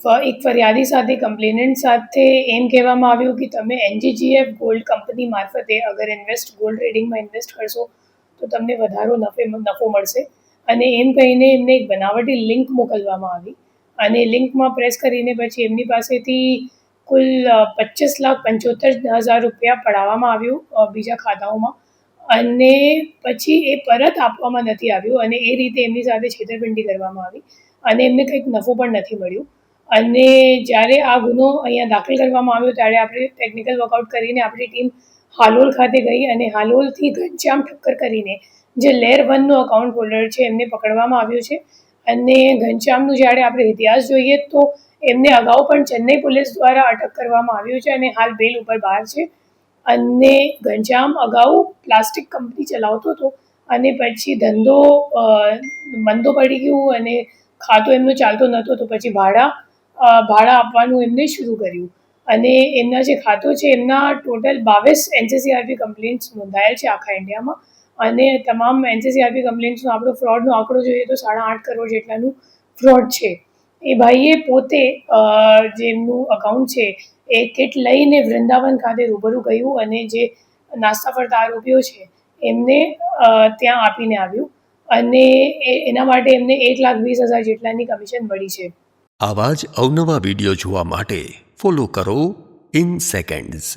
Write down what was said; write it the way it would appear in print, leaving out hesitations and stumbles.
એક ફરિયાદી સાથે કમ્પ્લેનન્ટ સાથે એમ કહેવામાં આવ્યું કે તમે NGGF ગોલ્ડ કંપની મારફતે અગર ગોલ્ડ ટ્રેડિંગમાં ઇન્વેસ્ટ કરશો તો તમને વધારો નફો મળશે, અને એમ કહીને એમને એક બનાવટી લિંક મોકલવામાં આવી, અને લિંકમાં પ્રેસ કરીને પછી એમની પાસેથી કુલ 25,75,000 રૂપિયા પડાવવામાં આવ્યું બીજા ખાતાઓમાં, અને પછી એ પરત આપવામાં નથી આવ્યું, અને એ રીતે એમની સાથે છેતરપિંડી કરવામાં આવી અને એમને કંઈક નફો પણ નથી મળ્યું. અને જ્યારે આ ગુનો અહીંયા દાખલ કરવામાં આવ્યો ત્યારે આપણે ટેકનિકલ વર્કઆઉટ કરીને આપણી ટીમ હાલોલ ખાતે ગઈ, અને હાલોલથી ઘનશ્યામ ઠક્કર કરીને જે લેર 1નો અકાઉન્ટ હોલ્ડર છે એમને પકડવામાં આવ્યો છે. અને ઘનશ્યામનું જ્યારે આપણે ઇતિહાસ જોઈએ તો એમને અગાઉ પણ ચેન્નઈ પોલીસ દ્વારા અટક કરવામાં આવ્યું છે અને હાલ બેલ ઉપર બહાર છે. અને ઘનશ્યામ અગાઉ પ્લાસ્ટિક કંપની ચલાવતો હતો, અને પછી ધંધો મંદો પડી ગયું અને ખાતો એમનો ચાલતો નહોતો, તો પછી ભાડા આપવાનું એમને શરૂ કર્યું, અને એમના જે ખાતો છે એમના ટોટલ 22 NCCRP કમ્પ્લેન્ટ્સ નોંધાયેલ છે આખા ઇન્ડિયામાં, અને તમામ NCCRP કમ્પ્લેન્ટ્સનો આપણો ફ્રોડનો આંકડો જોઈએ તો 8.5 કરોડ જેટલાનું ફ્રોડ છે. એ ભાઈએ પોતે જેમનું અકાઉન્ટ છે એ કિટ લઈને વૃંદાવન ખાતે રૂબરૂ ગયું, અને જે નાસ્તા ફરતા આરોપીઓ છે એમને ત્યાં આપીને આવ્યું, અને એના માટે એમને 1,20,000 જેટલાની કમિશન મળી છે. આવા જ અવનવા વિડીયો જોવા માટે ફોલો કરો ઇન સેકન્ડ્સ.